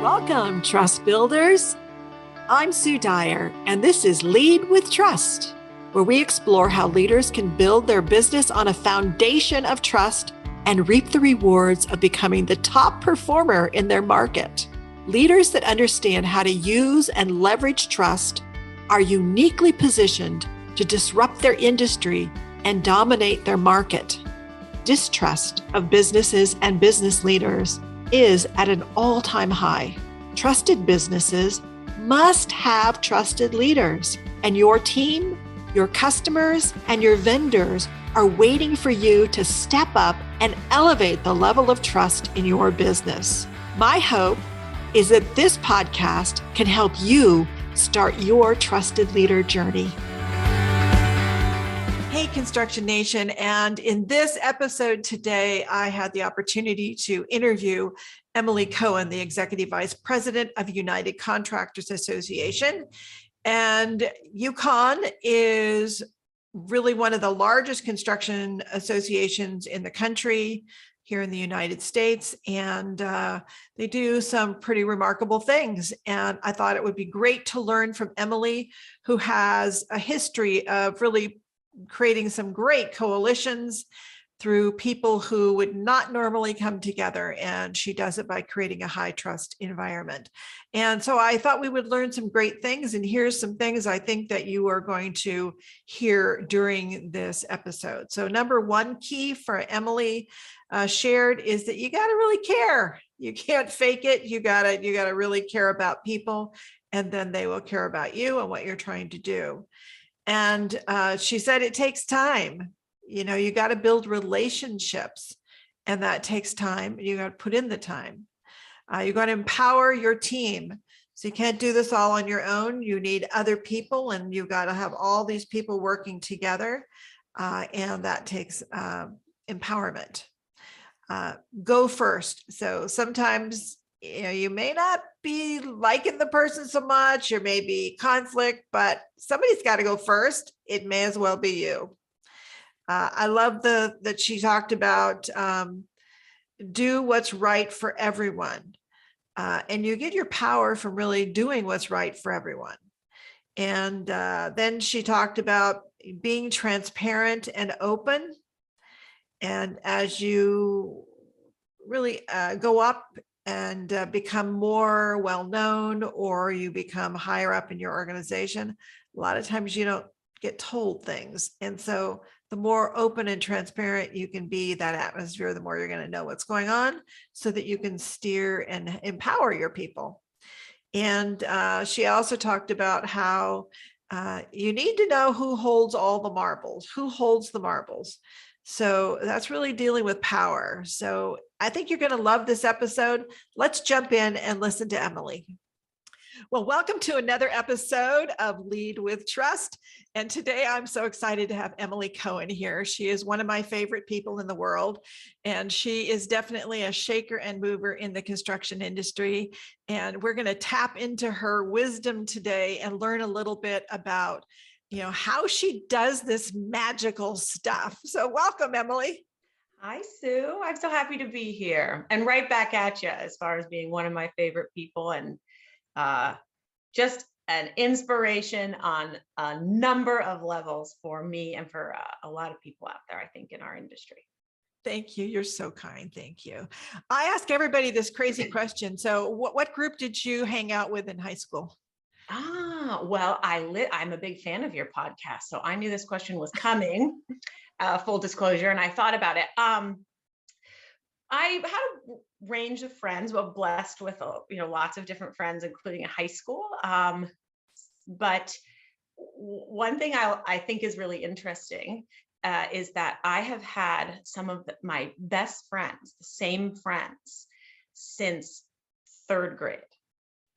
Welcome, trust builders. I'm Sue Dyer, and this is Lead with Trust, where we explore how leaders can build their business on a foundation of trust and reap the rewards of becoming the top performer in their market. Leaders that understand how to use and leverage trust are uniquely positioned to disrupt their industry and dominate their market. Distrust of businesses and business leaders is at an all-time high. Trusted businesses must have trusted leaders, and your team, your customers, and your vendors are waiting for you to step up and elevate the level of trust in your business. My hope is that this podcast can help you start your trusted leader journey. Hey, Construction Nation. And in this episode today, I had the opportunity to interview Emily Cohen, the Executive Vice President of United Contractors Association. And UConn is really one of the largest construction associations in the country here in the United States. And they do some pretty remarkable things. And I thought it would be great to learn from Emily, who has a history of really creating some great coalitions through people who would not normally come together. And she does it by creating a high trust environment. And so I thought we would learn some great things. And here's some things I think that you are going to hear during this episode. So number one key for Emily shared is that you got to really care. You can't fake it. You got to really care about people, and then they will care about you and what you're trying to do. And she said it takes time. You know, you got to build relationships, and that takes time. You got to put in the time. You got to empower your team. So you can't do this all on your own. You need other people, and you got to have all these people working together. And that takes empowerment. Go first. So sometimes, you know, you may not be liking the person so much, or maybe conflict, but somebody's got to go first. It may as well be you. I love that she talked about do what's right for everyone. And you get your power from really doing what's right for everyone. And then she talked about being transparent and open. And as you really go up and become more well-known, or you become higher up in your organization, a lot of times you don't get told things. And so the more open and transparent you can be, that atmosphere, the more you're going to know what's going on, so that you can steer and empower your people. And she also talked about how you need to know who holds all the marbles, who holds the marbles. So that's really dealing with power. So I think you're going to love this episode. Let's jump in and listen to Emily. Well, welcome to another episode of Lead with Trust. And today I'm so excited to have Emily Cohen here. She is one of my favorite people in the world, and she is definitely a shaker and mover in the construction industry. And we're going to tap into her wisdom today and learn a little bit about, you know, how she does this magical stuff. So welcome, Emily. Hi, Sue. I'm so happy to be here, and right back at you as far as being one of my favorite people, and just an inspiration on a number of levels for me and for a lot of people out there, I think, in our industry. Thank you. You're so kind. Thank you. I ask everybody this crazy question. So what group did you hang out with in high school? Well, I'm a big fan of your podcast, so I knew this question was coming, full disclosure, and I thought about it. I had a range of friends, well, blessed with lots of different friends, including in high school. But one thing I think is really interesting is that I have had some of my best friends, the same friends, since third grade,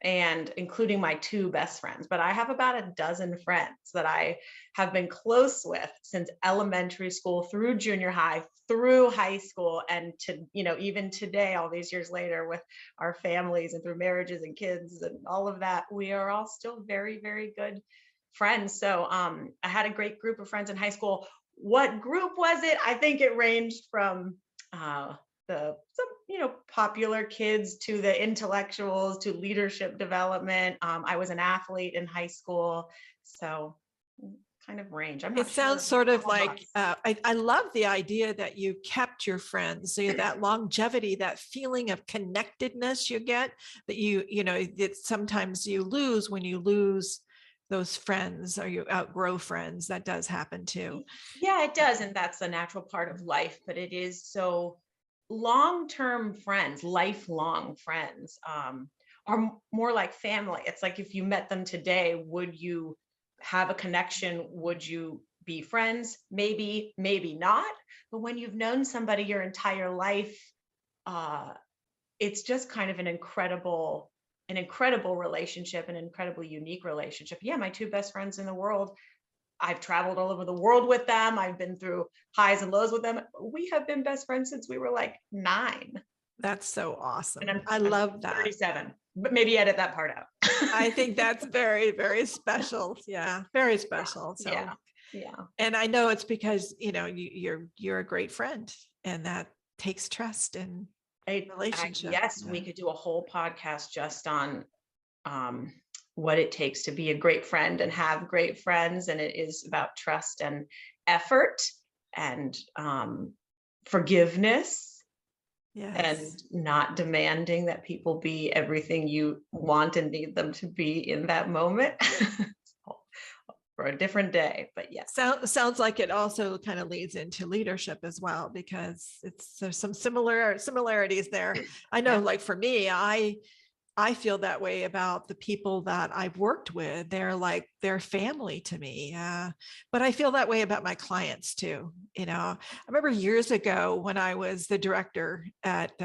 and including my two best friends. But I have about a dozen friends that I have been close with since elementary school, through junior high, through high school, and to, even today, all these years later, with our families and through marriages and kids and all of that, we are all still very, very good friends. So I had a great group of friends in high school. What group was it? I think it ranged from popular kids to the intellectuals to leadership development. I was an athlete in high school, so kind of range. I'm It not sure. sounds sort of I'm a like, box. I love the idea that you kept your friends, so that longevity, that feeling of connectedness you get, that that sometimes you lose when you lose those friends or you outgrow friends. That does happen too. Yeah, it does. And that's a natural part of life, but it is so long-term friends, lifelong friends, are more like family. It's like if you met them today, would you have a connection? Would you be friends? Maybe, maybe not. But when you've known somebody your entire life, uh, it's just kind of an incredible relationship, an incredibly unique relationship. Yeah, my two best friends in the world, I've traveled all over the world with them. I've been through highs and lows with them. We have been best friends since we were like 9. That's so And awesome. I'm, I I'm love that. 37, but maybe edit that part out. I think that's very, very special. Yeah, very special. So, Yeah. Yeah. and I know it's because, you're a great friend, and that takes trust and relationship. Yes, we could do a whole podcast just on um, what it takes to be a great friend and have great friends. And it is about trust and effort and forgiveness and Yes. not demanding that people be everything you want and need them to be in that moment. For a different day, but yes. Sounds like it also kind of leads into leadership as well, because there's some similarities there. I know, Yeah. like for me, I feel that way about the people that I've worked with. They're family to me. But I feel that way about my clients too. I remember years ago when I was the director at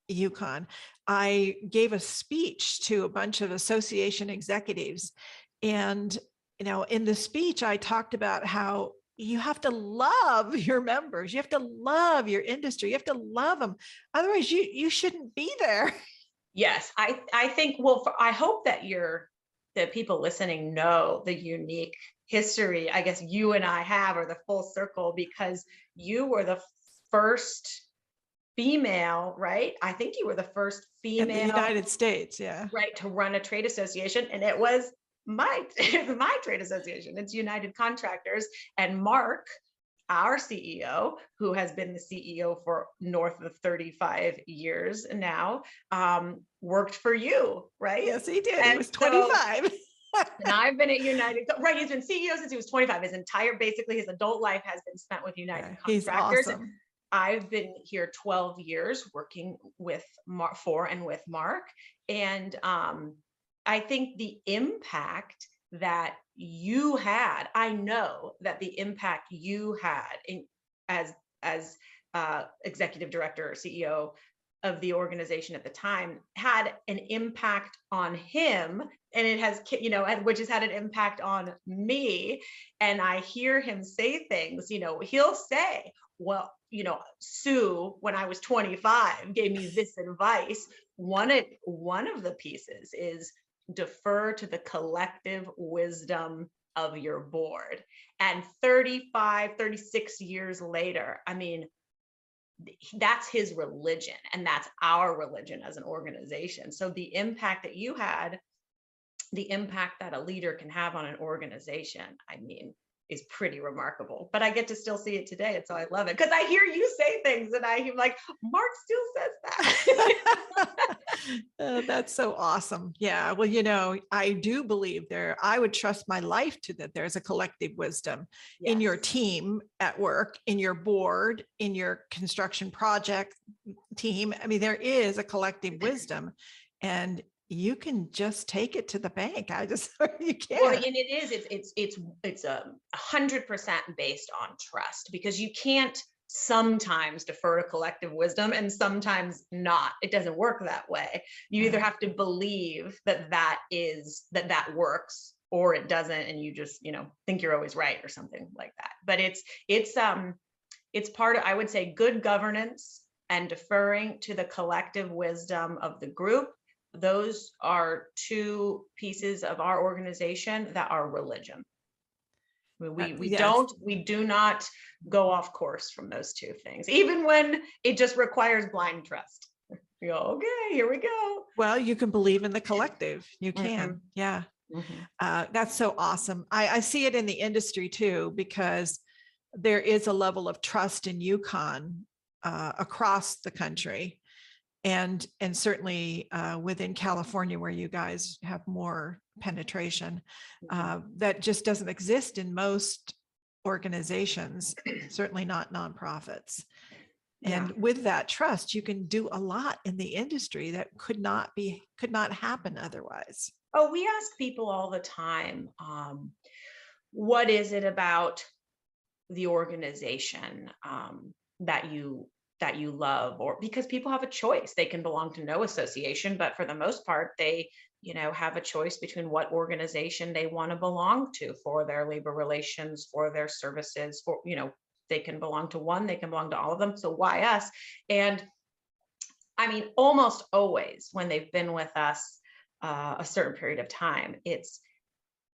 UConn, I gave a speech to a bunch of association executives. And, in the speech, I talked about how you have to love your members. You have to love your industry. You have to love them. Otherwise, you shouldn't be there. Yes, I think, well, I hope that the people listening know the unique history, I guess you and I have, or the full circle, because you were the first female, right? I think you were the first In the female, United States, yeah. right, to run a trade association. And it was my trade association. It's United Contractors. And Mark, our CEO, who has been the CEO for north of 35 years now, worked for you, right? Yes, he did. He And was so, 25. and I've been at United, right? He's been CEO since he was 25. Basically his adult life has been spent with United Yeah, he's Contractors. awesome. I've been here 12 years working with for and with Mark. And I think the impact that you had, I know that the impact you had as executive director or CEO of the organization at the time had an impact on him, and it has, which has had an impact on me. And I hear him say things, he'll say, well, Sue, when I was 25, gave me this advice. One of the pieces is defer to the collective wisdom of your board. And 35, 36 years later, I mean, that's his religion, and that's our religion as an organization. So the impact that you had, the impact that a leader can have on an organization, I mean, is pretty remarkable. But I get to still see it today. And so I love it, because I hear you say things and I'm like, Mark still says that. That's so awesome. Yeah. Well, I do believe I would trust my life to that there's a collective wisdom in your Yes. team at work, in your board, in your construction project team. I mean, there is a collective wisdom, and you can just take it to the bank. You can. Well, and it's 100% based on trust, because you can't sometimes defer to collective wisdom and sometimes not. It doesn't work that way. You either have to believe that works, or it doesn't, and you just think you're always right or something like that. But it's part of, I would say, good governance and deferring to the collective wisdom of the group. Those are two pieces of our organization that are religion. Yes. We do not go off course from those two things, even when it just requires blind trust. You go, okay, here we go. Well, you can believe in the collective. You can. Mhm, Yeah. mhm. That's so awesome. I see it in the industry too, because there is a level of trust in UConn across the country. And certainly within California, where you guys have more penetration, that just doesn't exist in most organizations, certainly not nonprofits. Yeah. And with that trust, you can do a lot in the industry that could not happen otherwise. Oh, we ask people all the time, what is it about the organization that you love? Or because people have a choice, they can belong to no association, but for the most part, they have a choice between what organization they want to belong to for their labor relations, for their services, for they can belong to one, they can belong to all of them. So why us? And I mean, almost always when they've been with us a certain period of time, it's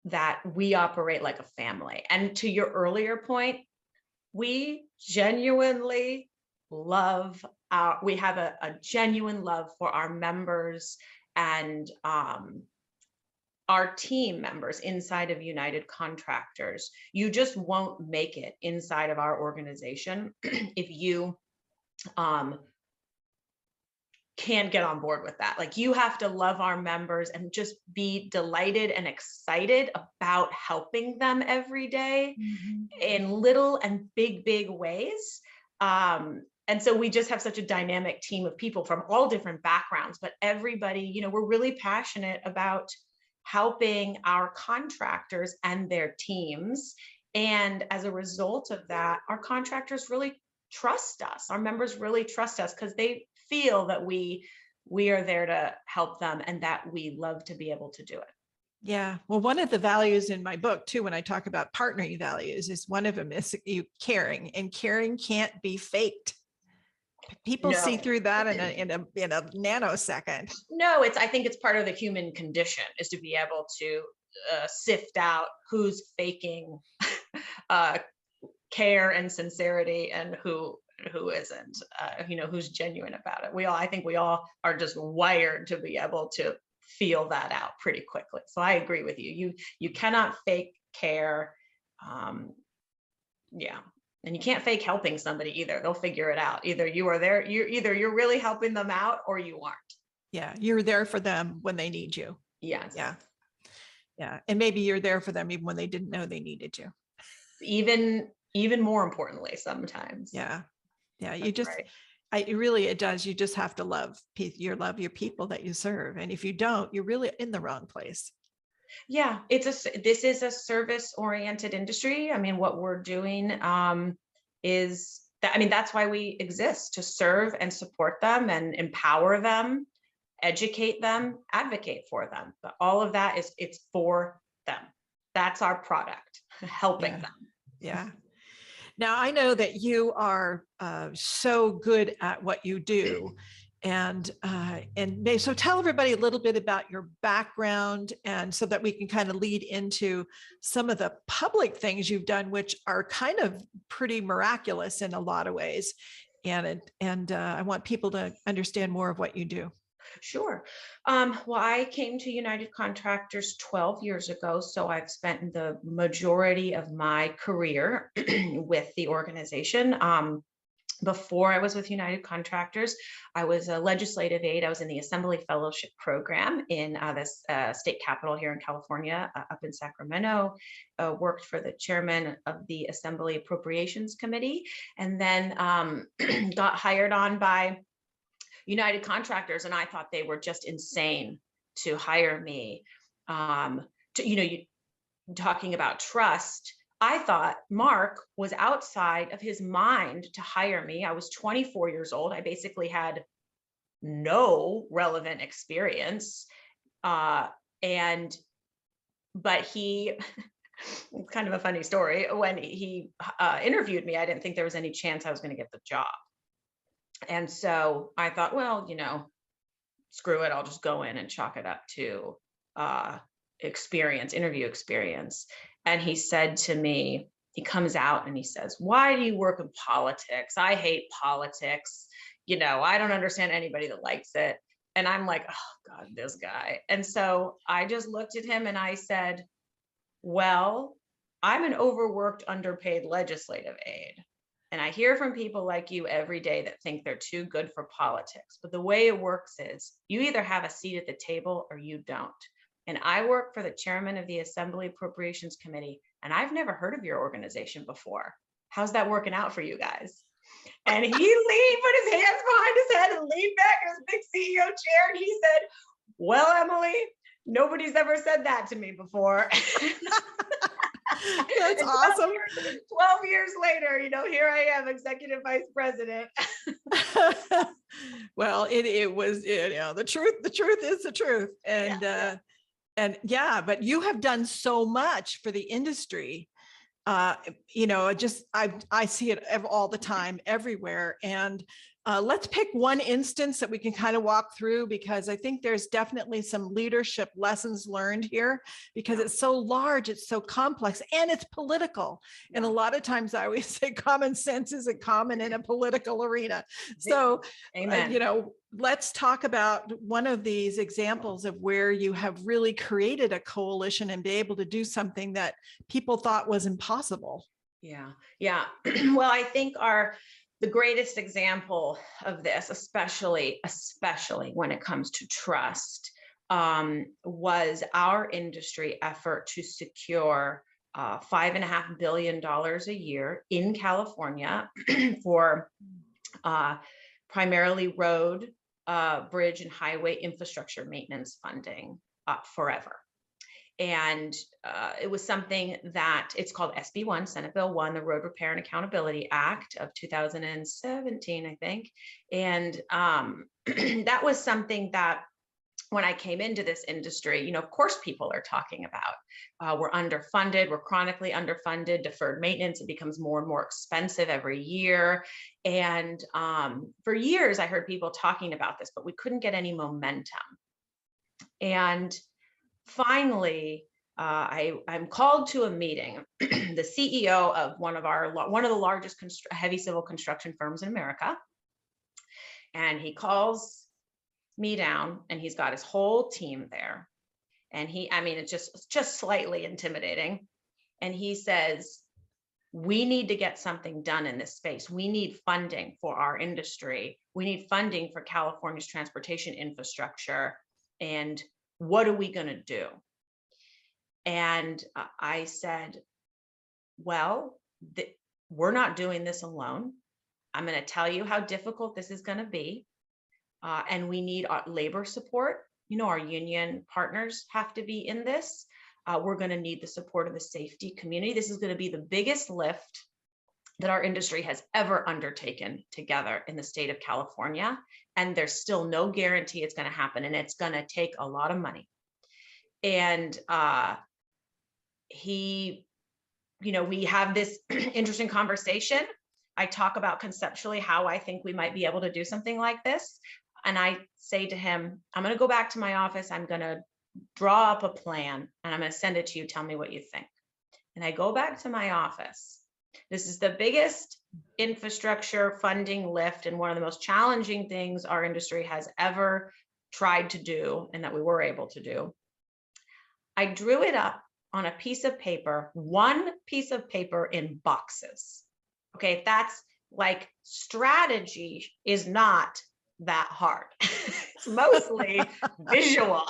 that we operate like a family. And to your earlier point, we genuinely love we have a genuine love for our members and our team members inside of United Contractors. You just won't make it inside of our organization if you um, can't get on board with that. Like, you have to love our members and just be delighted and excited about helping them every day in little and big ways. And so we just have such a dynamic team of people from all different backgrounds, but everybody, we're really passionate about helping our contractors and their teams. And as a result of that, our contractors really trust us. Our members really trust us because they feel that we are there to help them and that we love to be able to do it. Yeah. Well, one of the values in my book too, when I talk about partnering values, is one of them is you caring, and caring can't be faked. People see No, through that in a nanosecond. no, I think it's part of the human condition is to be able to sift out who's faking uh, care and sincerity and who isn't, who's genuine about it. I think we all are just wired to be able to feel that out pretty quickly. So I agree with you. You cannot fake care. Yeah. And you can't fake helping somebody either. They'll figure it out. Either you are there, you're really helping them out, or you aren't. Yeah. You're there for them when they need you. Yes. Yeah. Yeah. And maybe you're there for them even when they didn't know they needed you. Even more importantly, sometimes. Yeah. Yeah. That's right. It does. You just have to love your people that you serve. And if you don't, you're really in the wrong place. Yeah, this is a service-oriented industry. I mean, what we're doing is that, I mean, that's why we exist, to serve and support them and empower them, educate them, advocate for them. But all of that it's for them. That's our product, helping them. Yeah. Now, I know that you are so good at what you do. And so tell everybody a little bit about your background, and so that we can kind of lead into some of the public things you've done, which are kind of pretty miraculous in a lot of ways. And I want people to understand more of what you do. Sure. Well, I came to United Contractors 12 years ago, so I've spent the majority of my career with the organization. Before I was with United Contractors, I was a legislative aide. I was in the Assembly Fellowship Program in the state capitol here in California, up in Sacramento. Worked for the chairman of the Assembly Appropriations Committee, and then got hired on by United Contractors, and I thought they were just insane to hire me. You talking about trust. I thought Mark was outside of his mind to hire me. I was 24 years old. I basically had no relevant experience. But he, it's kind of a funny story. When he interviewed me, I didn't think there was any chance I was going to get the job. And so I thought, well, screw it. I'll just go in and chalk it up to interview experience. And he said to me, he comes out and he says, "Why do you work in politics? I hate politics. I don't understand anybody that likes it. And I'm like, oh God, this guy. And so I just looked at him and I said, well, I'm an overworked, underpaid legislative aide. And I hear from people like you every day that think they're too good for politics. But the way it works is you either have a seat at the table or you don't. And I work for the chairman of the Assembly Appropriations Committee, and I've never heard of your organization before. How's that working out for you guys? And he put his hands behind his head and leaned back in his big CEO chair. And he said, well, Emily, nobody's ever said that to me before. That's awesome. 12 years later, here I am, executive vice president. Well, it was, the truth is the truth. And, but you have done so much for the industry. I see it all the time, everywhere. And let's pick one instance that we can kind of walk through, because I think there's definitely some leadership lessons learned here, because it's so large, it's so complex, and it's political. And a lot of times I always say common sense isn't common in a political arena. So, let's talk about one of these examples of where you have really created a coalition and be able to do something that people thought was impossible. Yeah. Well, I think the greatest example of this, especially when it comes to trust, was our industry effort to secure $5.5 billion a year in California for primarily road, bridge, and highway infrastructure maintenance funding forever. And it was something that it's called SB1, Senate Bill 1, the Road Repair and Accountability Act of 2017, I think. And that was something that when I came into this industry, of course, people are talking about. We're underfunded, we're chronically underfunded, deferred maintenance, it becomes more and more expensive every year. And for years, I heard people talking about this, but we couldn't get any momentum. And finally, I'm called to a meeting. The CEO of one of the largest heavy civil construction firms in America, and he calls me down, and he's got his whole team there, and it's just slightly intimidating. And he says, "We need to get something done in this space. We need funding for our industry. We need funding for California's transportation infrastructure. And what are we going to do?" And I said, well, we're not doing this alone. I'm going to tell you how difficult this is going to be. And we need our labor support. Our union partners have to be in this. We're going to need the support of the safety community. This is going to be the biggest lift that our industry has ever undertaken together in the state of California. And there's still no guarantee it's going to happen. And it's going to take a lot of money. And we have this interesting conversation. I talk about conceptually how I think we might be able to do something like this. And I say to him, I'm going to go back to my office. I'm going to draw up a plan and I'm going to send it to you. Tell me what you think. And I go back to my office. This is the biggest infrastructure funding lift and one of the most challenging things our industry has ever tried to do and that we were able to do. I drew it up on a piece of paper, one piece of paper in boxes. Okay, that's like strategy is not that hard. It's mostly visual.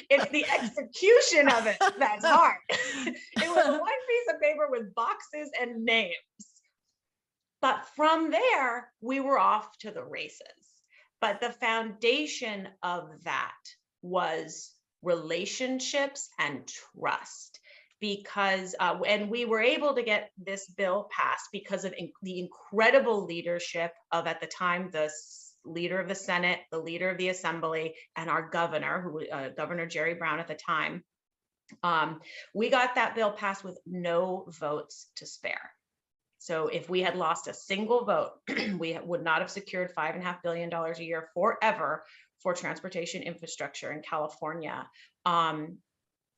It's the execution of it that's hard. It was one piece of paper with boxes and names. But from there, we were off to the races. But the foundation of that was relationships and trust. Because, and we were able to get this bill passed because of the incredible leadership of, at the time, the leader of the Senate, the leader of the Assembly, and our governor, Governor Jerry Brown at the time. We got that bill passed with no votes to spare. So if we had lost a single vote, we would not have secured $5.5 billion a year forever for transportation infrastructure in California.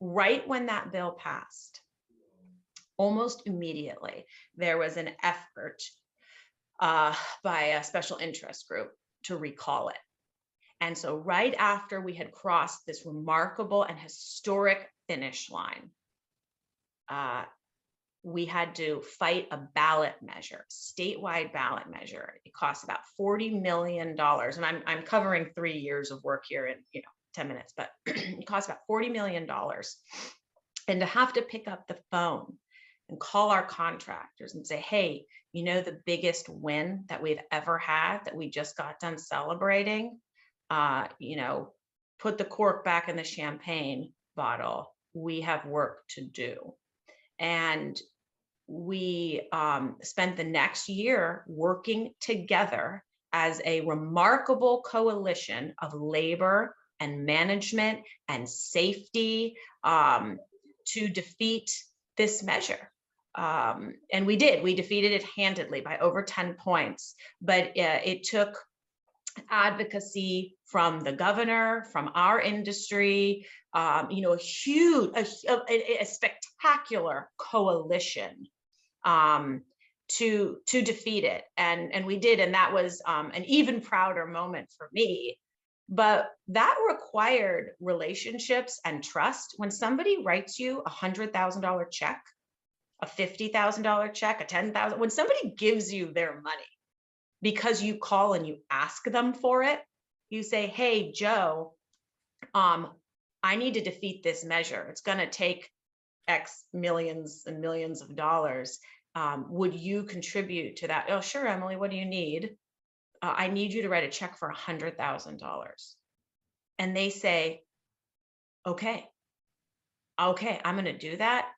Right when that bill passed, almost immediately, there was an effort by a special interest group to recall it. And so right after we had crossed this remarkable and historic finish line, we had to fight a ballot measure, statewide ballot measure. It cost about $40 million. And I'm covering 3 years of work here in 10 minutes, but it cost about $40 million. And to have to pick up the phone and call our contractors and say, hey, the biggest win that we've ever had that we just got done celebrating, put the cork back in the champagne bottle. We have work to do. And we spent the next year working together as a remarkable coalition of labor and management and safety to defeat this measure. And we did. We defeated it handedly by over 10 points. But it took advocacy from the governor, from our industry, a spectacular coalition to defeat it. And we did. And that was an even prouder moment for me. But that required relationships and trust. When somebody writes you a $100,000 check, a $50,000 check, a $10,000, when somebody gives you their money because you call and you ask them for it, you say, hey, Joe, I need to defeat this measure. It's going to take X millions and millions of dollars. Would you contribute to that? Oh, sure, Emily, what do you need? I need you to write a check for $100,000. And they say, okay, I'm going to do that.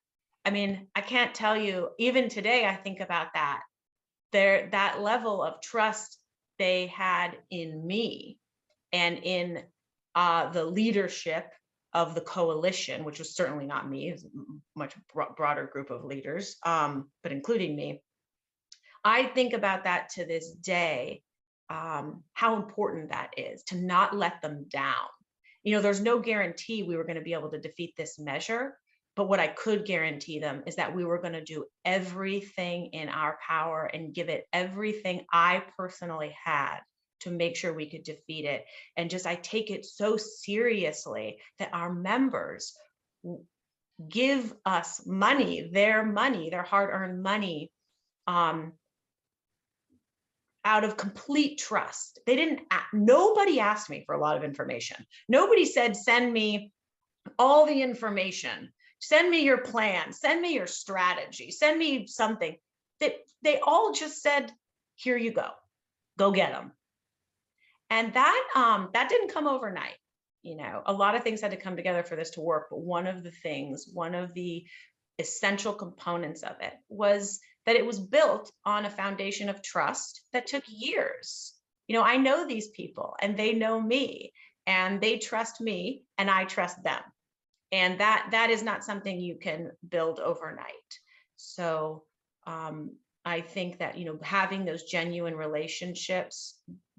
I mean, I can't tell you, even today, I think about that. That level of trust they had in me and in the leadership of the coalition, which was certainly not me, it was a much broader group of leaders, but including me. I think about that to this day, how important that is to not let them down. There's no guarantee we were going to be able to defeat this measure, but what I could guarantee them is that we were going to do everything in our power and give it everything I personally had to make sure we could defeat it. And I take it so seriously that our members give us money, their hard-earned money, out of complete trust. Nobody asked me for a lot of information. Nobody said, send me all the information, send me your plan, send me your strategy, send me something. They all just said, here you go get them. And that didn't come overnight. A lot of things had to come together for this to work. But one of the essential components of it was that it was built on a foundation of trust that took years. I know these people and they know me and they trust me and I trust them. And that is not something you can build overnight. So I think that, having those genuine relationships,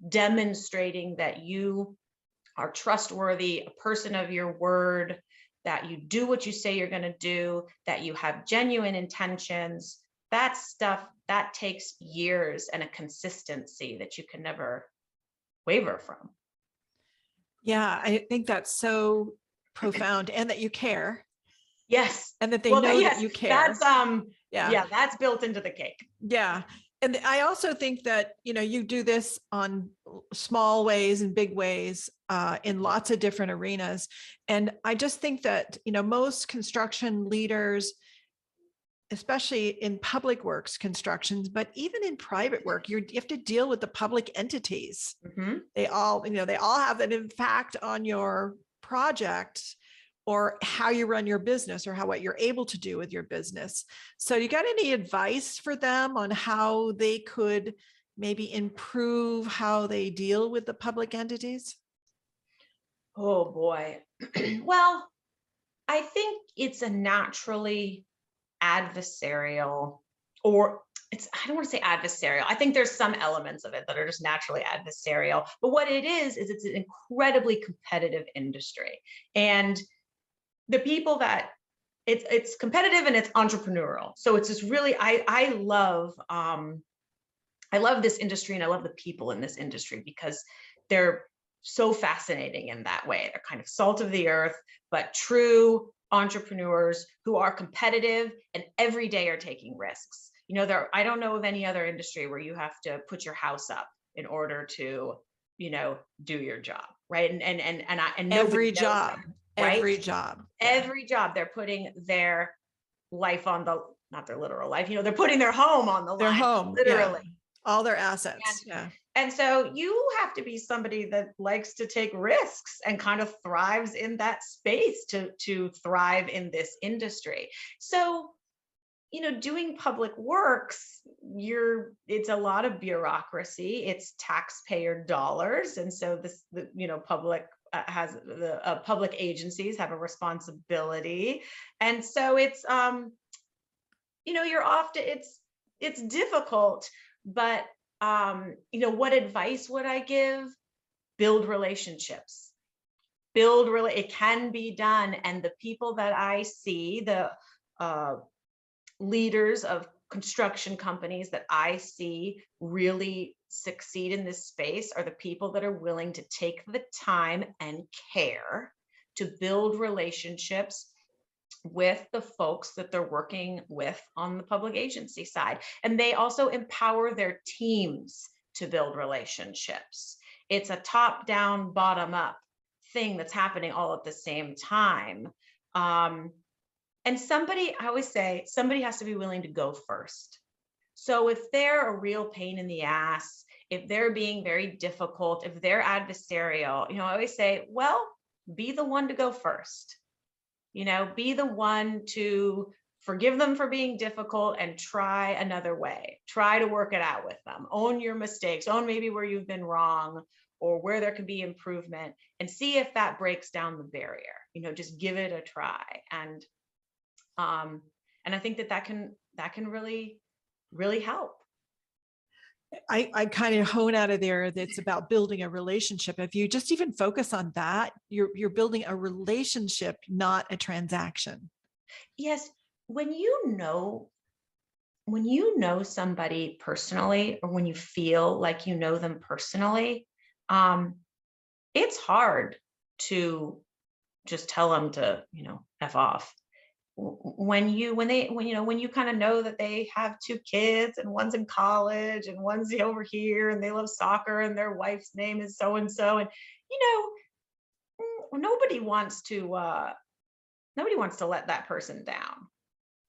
demonstrating that you are trustworthy, a person of your word, that you do what you say you're going to do, that you have genuine intentions, that stuff, that takes years and a consistency that you can never waver from. Yeah, I think that's so profound, and that you care. Yes. And that they know that you care. That's that's built into the cake. Yeah. And I also think that, you do this on small ways and big ways in lots of different arenas. And I just think that, most construction leaders, especially in public works constructions, but even in private work, you have to deal with the public entities. Mm-hmm. They all have an impact on your project or how you run your business or what you're able to do with your business. So you got any advice for them on how they could maybe improve how they deal with the public entities? Oh boy. Well, I think it's a naturally adversarial, or I don't want to say adversarial. I think there's some elements of it that are just naturally adversarial. But what it is it's an incredibly competitive industry. And the people that it's competitive and it's entrepreneurial. So it's just really, I love I love this industry and I love the people in this industry because they're so fascinating in that way. They're kind of salt of the earth, but true entrepreneurs who are competitive and every day are taking risks. I don't know of any other industry where you have to put your house up in order to, do your job, right? And nobody Every knows job, that, right? every job. Every job, they're putting their life on not their literal life, they're putting their home on the Their line, home, literally. all their assets. And so you have to be somebody that likes to take risks and kind of thrives in that space to thrive in this industry. So, doing public works, it's a lot of bureaucracy, it's taxpayer dollars. And so public public agencies have a responsibility. And so it's, you're often, it's difficult, but what advice would I give? Build relationships. It can be done. And the people that I see, the leaders of construction companies that I see really succeed in this space are the people that are willing to take the time and care to build relationships with the folks that they're working with on the public agency side. And they also empower their teams to build relationships. It's a top-down, bottom-up thing that's happening all at the same time. And I always say, somebody has to be willing to go first. So if they're a real pain in the ass, if they're being very difficult, if they're adversarial, I always say, well, be the one to go first. Be the one to forgive them for being difficult and try another way. Try to work it out with them. Own your mistakes. Own maybe where you've been wrong or where there can be improvement, and see if that breaks down the barrier. Just give it a try. And I think that can really, really help. I kind of hone out of there that it's about building a relationship. If you just even focus on that, you're building a relationship, not a transaction. Yes. When you know somebody personally, or when you feel like you know them personally, it's hard to just tell them to, F off. When you kind of know that they have 2 kids and one's in college and one's over here and they love soccer and their wife's name is so and so, and nobody wants to let that person down.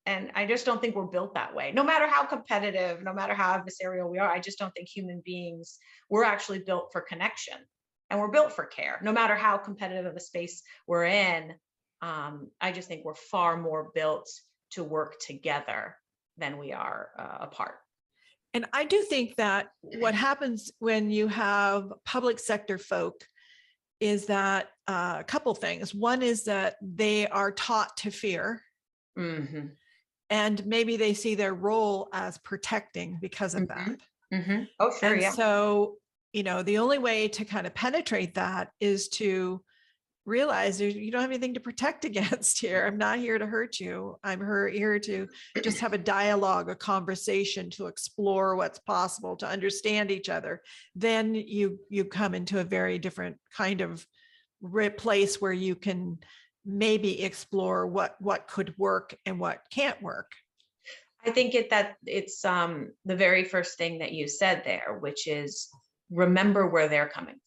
And I just don't think we're built that way. No matter how competitive, no matter how adversarial we are, I just don't think human beings, we're actually built for connection and we're built for care. No matter how competitive of a space we're in, I just think we're far more built to work together than we are apart. And I do think that what happens when you have public sector folk is that a couple things. One is that they are taught to fear. Mm-hmm. And maybe they see their role as protecting because of that. Mm-hmm. Oh, sure. And yeah. so, the only way to kind of penetrate that is to realize you don't have anything to protect against here. I'm not here to hurt you. I'm here to just have a dialogue, a conversation, to explore what's possible, to understand each other. Then you come into a very different kind of place where you can maybe explore what could work and what can't work. I think it's the very first thing that you said there, which is remember where they're coming from.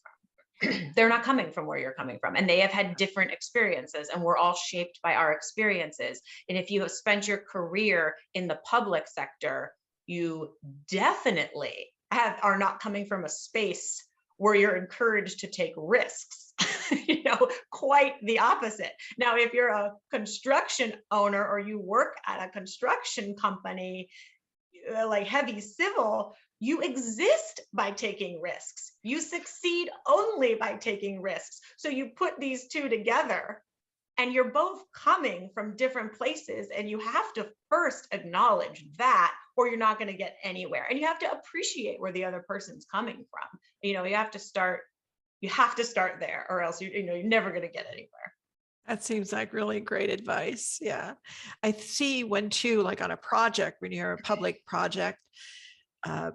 They're not coming from where you're coming from, and they have had different experiences, and we're all shaped by our experiences. And if you have spent your career in the public sector, you definitely are not coming from a space where you're encouraged to take risks. Quite the opposite. Now, if you're a construction owner or you work at a construction company, like heavy civil, you exist by taking risks. You succeed only by taking risks. So you put these two together and you're both coming from different places, and you have to first acknowledge that, or you're not going to get anywhere. And you have to appreciate where the other person's coming from. You have to start there, or else you're never going to get anywhere. That seems like really great advice. Yeah. I see when too, like on a project, when you're a public project,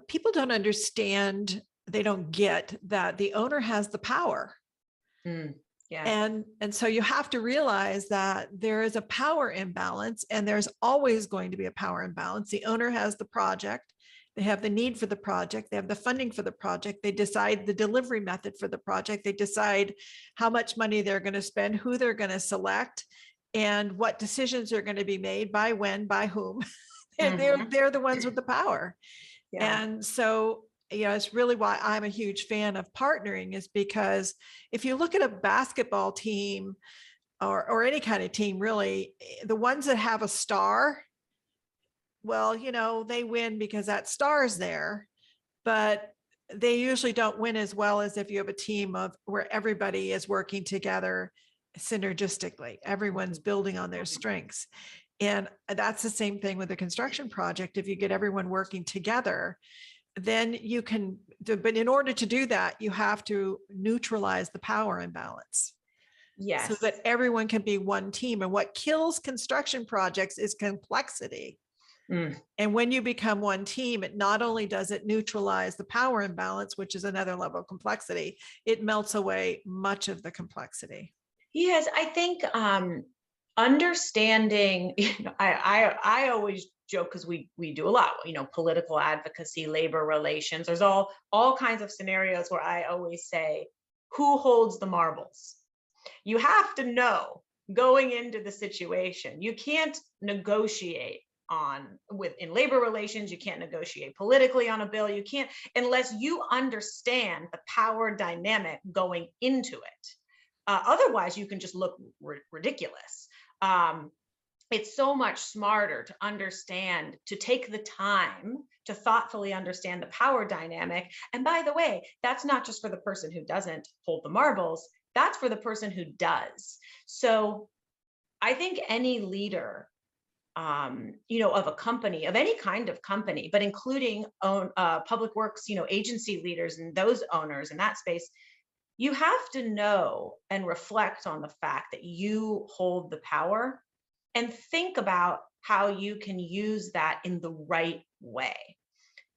people don't understand, they don't get that the owner has the power. Yes. And so you have to realize that there is a power imbalance, and there's always going to be a power imbalance. The owner has the project, they have the need for the project, they have the funding for the project, they decide the delivery method for the project, they decide how much money they're going to spend, who they're going to select, and what decisions are going to be made, by when, by whom. They're the ones with the power. Yeah. And so, it's really why I'm a huge fan of partnering, is because if you look at a basketball team or any kind of team, really, the ones that have a star, well, they win because that star is there, but they usually don't win as well as if you have a team of where everybody is working together synergistically. Everyone's building on their strengths. And that's the same thing with a construction project. If you get everyone working together, then you can, but in order to do that, you have to neutralize the power imbalance. Yes. So that everyone can be one team. And what kills construction projects is complexity. And when you become one team, it not only does it neutralize the power imbalance, which is another level of complexity, it melts away much of the complexity. Yes, I think understanding, I always joke, because we do a lot, political advocacy, labor relations. There's all kinds of scenarios where I always say, who holds the marbles? You have to know going into the situation. You can't negotiate in labor relations. You can't negotiate politically on a bill. You can't, unless you understand the power dynamic going into it. Otherwise, you can just look ridiculous. It's so much smarter to understand, to take the time to thoughtfully understand the power dynamic. And by the way, that's not just for the person who doesn't hold the marbles, that's for the person who does. So I think any leader, of a company, of any kind of company, but including public works, agency leaders and those owners in that space, you have to know and reflect on the fact that you hold the power, and think about how you can use that in the right way.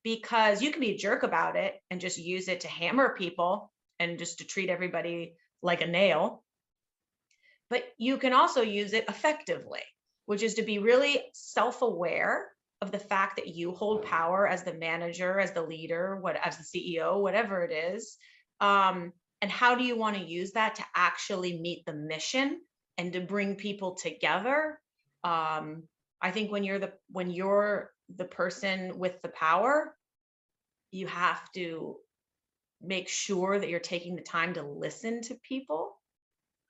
Because you can be a jerk about it and just use it to hammer people and just to treat everybody like a nail. But you can also use it effectively, which is to be really self-aware of the fact that you hold power as the manager, as the leader, as the CEO, whatever it is. And how do you want to use that to actually meet the mission and to bring people together? I think when you're the person with the power, you have to make sure that you're taking the time to listen to people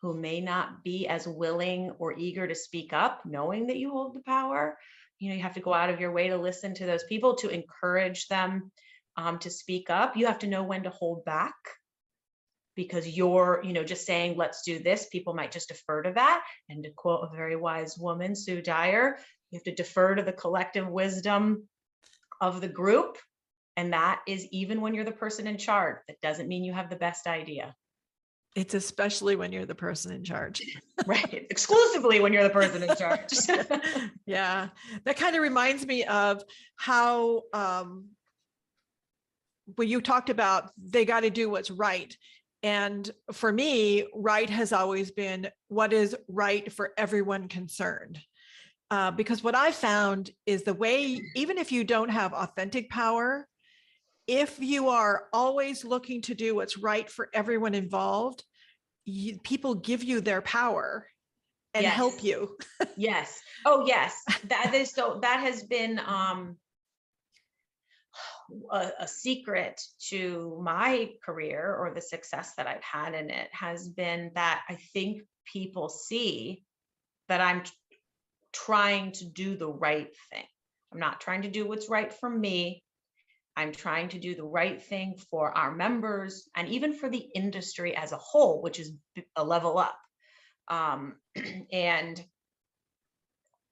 who may not be as willing or eager to speak up, knowing that you hold the power. You have to go out of your way to listen to those people, to encourage them to speak up. You have to know when to hold back, because you're, just saying, let's do this. People might just defer to that. And to quote a very wise woman, Sue Dyer, you have to defer to the collective wisdom of the group. And that is even when you're the person in charge. That doesn't mean you have the best idea. It's especially when you're the person in charge. Right. Exclusively when you're the person in charge. Yeah. That kind of reminds me of how, when you talked about they got to do what's right. And for me, right has always been what is right for everyone concerned. Because what I found is the way, even if you don't have authentic power, if you are always looking to do what's right for everyone involved, people give you their power and Yes. help you. Yes. Oh, yes. That has been a secret to my career, or the success that I've had in it, has been that I think people see that I'm trying to do the right thing. I'm not trying to do what's right for me. I'm trying to do the right thing for our members and even for the industry as a whole, which is a level up. And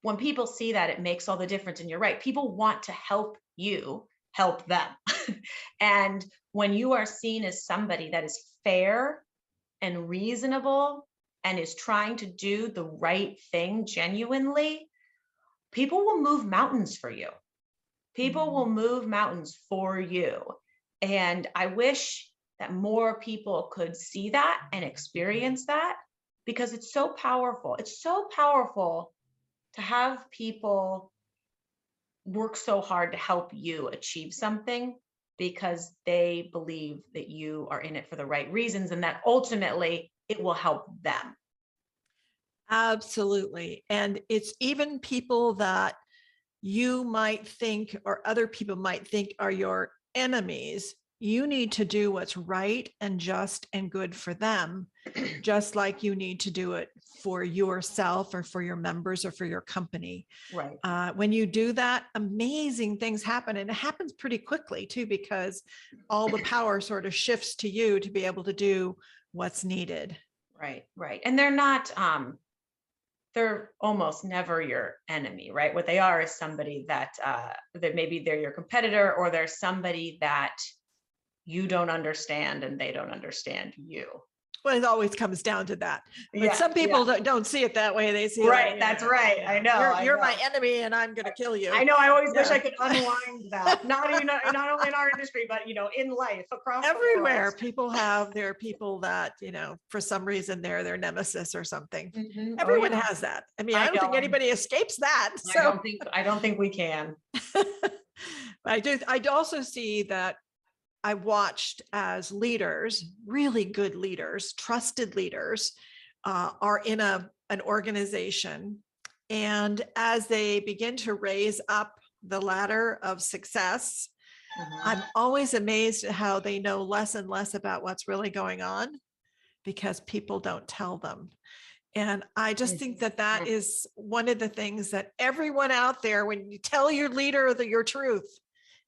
when people see that, it makes all the difference. And you're right, people want to help you help them. And when you are seen as somebody that is fair and reasonable and is trying to do the right thing genuinely, people will move mountains for you. People will move mountains for you. And I wish that more people could see that and experience that, because it's so powerful. It's so powerful to have people work so hard to help you achieve something because they believe that you are in it for the right reasons and that ultimately it will help them. Absolutely. And it's even people that you might think or other people might think are your enemies. You need to do what's right and just and good for them, just like you need to do it for yourself or for your members or for your company. Right. When you do that, amazing things happen. And it happens pretty quickly too, because all the power sort of shifts to you to be able to do what's needed. Right. Right. And they're not, they're almost never your enemy, right? What they are is somebody that maybe they're your competitor, or they're somebody that you don't understand and they don't understand you. Well, it always comes down to that. But Yeah, some people yeah. don't see it that way. They see Right, like, that's right. I know. You're my enemy and I'm going to kill you. I know. I always wish Yeah. I could unwind that. Not only in our industry, but in life across Everywhere. the People there are people that, for some reason they're their nemesis or something. world. Mhm. Oh, Everyone yeah. has that. I mean, I I don't think know. anybody escapes that. I So don't think we can. I also see that I've watched as leaders, really good leaders, trusted leaders, are in an organization. And as they begin to raise up the ladder of success, I'm always amazed at how they know less and less about what's really going on because people don't tell them. And I just think that is one of the things that everyone out there, when you tell your leader your truth,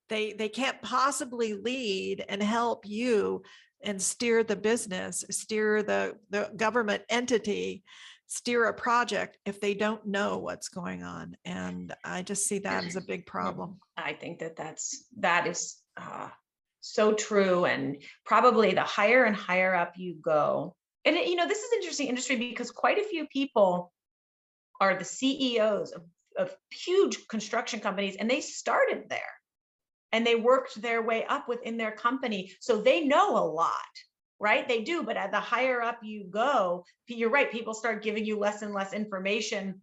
they can't possibly lead and help you and steer the business, steer the government entity, steer a project if they don't know what's going on. And I just see that as a big problem. I think that is so true. And probably the higher and higher up you go, and this is interesting industry because quite a few people are the CEOs of huge construction companies, and they started there. And they worked their way up within their company. So they know a lot, right? They do. But at the higher up you go, you're right, people start giving you less and less information. And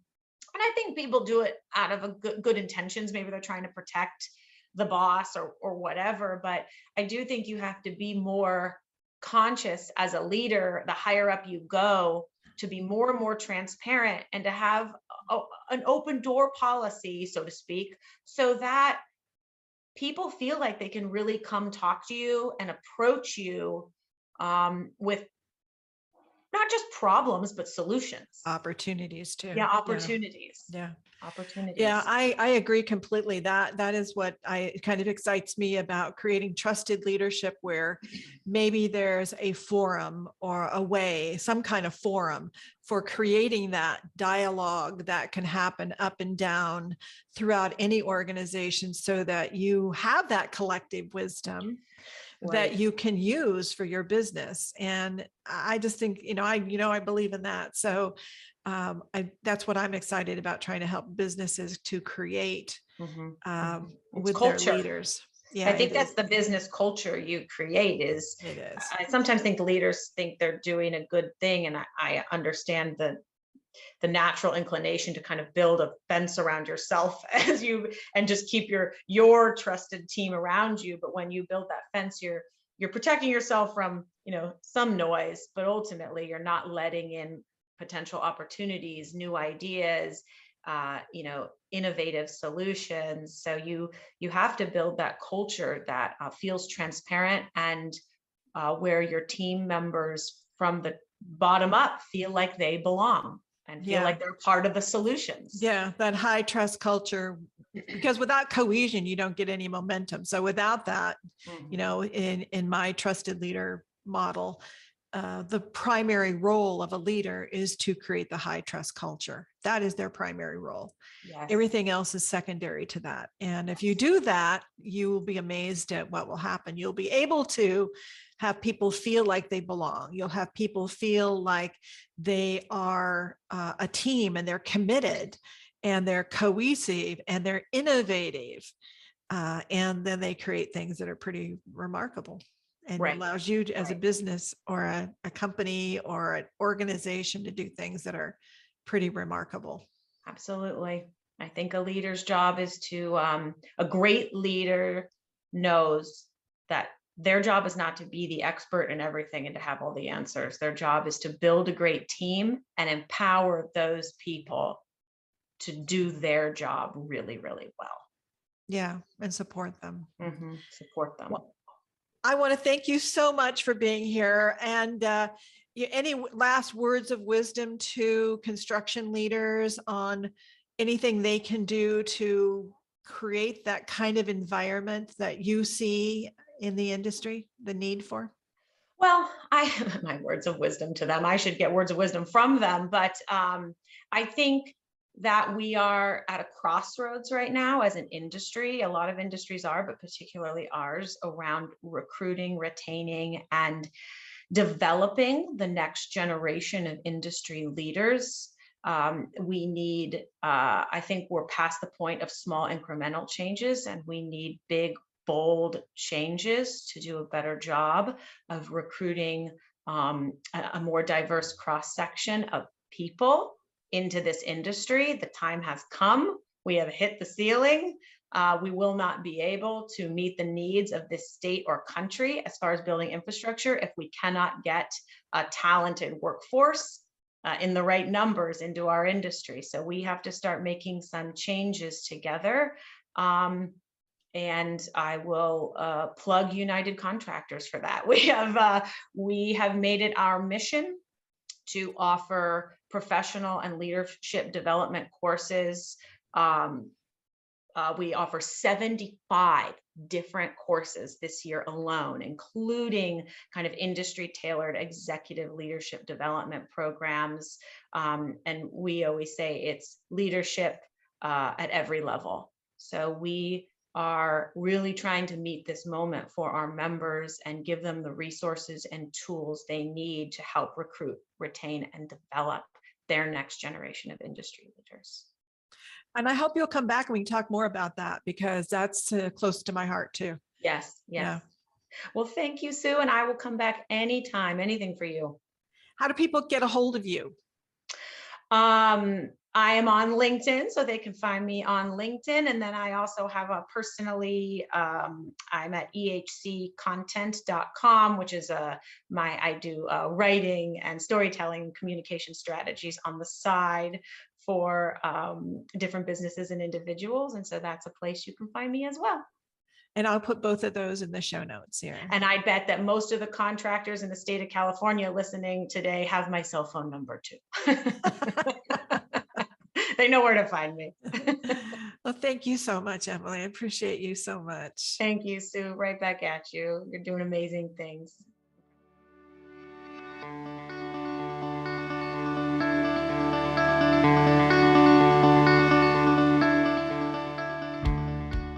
I think people do it out of a good intentions. Maybe they're trying to protect the boss or whatever. But I do think you have to be more conscious as a leader, the higher up you go, to be more and more transparent and to have an open door policy, so to speak, so that people feel like they can really come talk to you and approach you with not just problems, but solutions. Opportunities too. Yeah, opportunities. Yeah. Opportunities. Yeah, I agree completely. That is what kind of excites me about creating trusted leadership, where maybe there's a forum or a way, some kind of forum for creating that dialogue that can happen up and down throughout any organization, so that you have that collective wisdom that you can use for your business. And I just think, I believe in that. So that's what I'm excited about, trying to help businesses to create with culture. their leaders. Yeah, I think that's the business culture you create. It is. I sometimes think leaders think they're doing a good thing, and I understand the natural inclination to kind of build a fence around yourself and just keep your trusted team around you. But when you build that fence, you're protecting yourself from some noise, but ultimately you're not letting in potential opportunities, new ideas, innovative solutions. So you have to build that culture that feels transparent, and where your team members from the bottom up feel like they belong and feel like they're part of the solutions. Yeah, that high trust culture, because without cohesion, you don't get any momentum. So without that, in my trusted leader model, the primary role of a leader is to create the high trust culture. That is their primary role. Yes. Everything else is secondary to that. And if you do that, you will be amazed at what will happen. You'll be able to have people feel like they belong. You'll have people feel like they are a team, and they're committed, and they're cohesive, and they're innovative. And then they create things that are pretty remarkable and Right. allows you as a Right. business or a company or an organization to do things that are pretty remarkable. Absolutely. I think a leader's job is to, a great leader knows that their job is not to be the expert in everything and to have all the answers. Their job is to build a great team and empower those people to do their job really, really well. Yeah, and support them. Support them. Well, I want to thank you so much for being here. And any last words of wisdom to construction leaders on anything they can do to create that kind of environment that you see in the industry, the need for? Well, my words of wisdom to them, I should get words of wisdom from them, but I think that we are at a crossroads right now as an industry. A lot of industries are, but particularly ours, around recruiting, retaining, and developing the next generation of industry leaders. We need, I think we're past the point of small incremental changes, and we need big, bold changes to do a better job of recruiting a more diverse cross section of people into this industry. The time has come. We have hit the ceiling. We will not be able to meet the needs of this state or country as far as building infrastructure if we cannot get a talented workforce in the right numbers into our industry. So we have to start making some changes together. And I will plug United Contractors for that. We have made it our mission to offer professional and leadership development courses. We offer 75 different courses this year alone, including kind of industry tailored executive leadership development programs. And we always say it's leadership at every level. So we are really trying to meet this moment for our members and give them the resources and tools they need to help recruit, retain, and develop their next generation of industry leaders. And I hope you'll come back and we can talk more about that, because that's close to my heart too. Yes. Yeah. Well, thank you, Sue. And I will come back anytime, anything for you. How do people get a hold of you? I am on LinkedIn, so they can find me on LinkedIn. And then I also have a personally, I'm at ehccontent.com, which is I do writing and storytelling communication strategies on the side for different businesses and individuals. And so that's a place you can find me as well. And I'll put both of those in the show notes here. And I bet that most of the contractors in the state of California listening today have my cell phone number too. They know where to find me. Well, thank you so much, Emily. I appreciate you so much. Thank you, Sue. Right back at you. You're doing amazing things.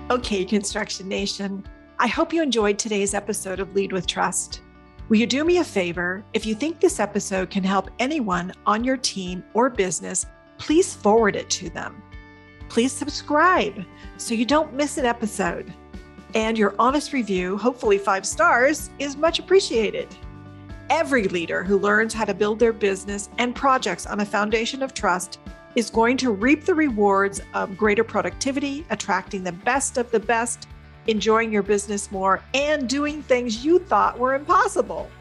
Okay, Construction Nation, I hope you enjoyed today's episode of Lead with Trust. Will you do me a favor? If you think this episode can help anyone on your team or business, please forward it to them. Please subscribe so you don't miss an episode. And your honest review, hopefully 5 stars, is much appreciated. Every leader who learns how to build their business and projects on a foundation of trust is going to reap the rewards of greater productivity, attracting the best of the best, enjoying your business more, and doing things you thought were impossible.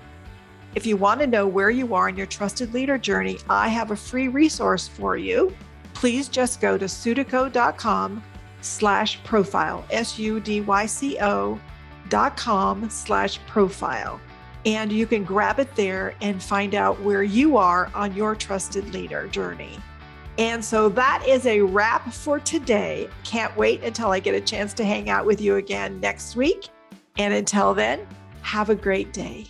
If you want to know where you are in your trusted leader journey, I have a free resource for you. Please just go to sudyco.com/profile, sudyco.com/profile. And you can grab it there and find out where you are on your trusted leader journey. And so that is a wrap for today. Can't wait until I get a chance to hang out with you again next week. And until then, have a great day.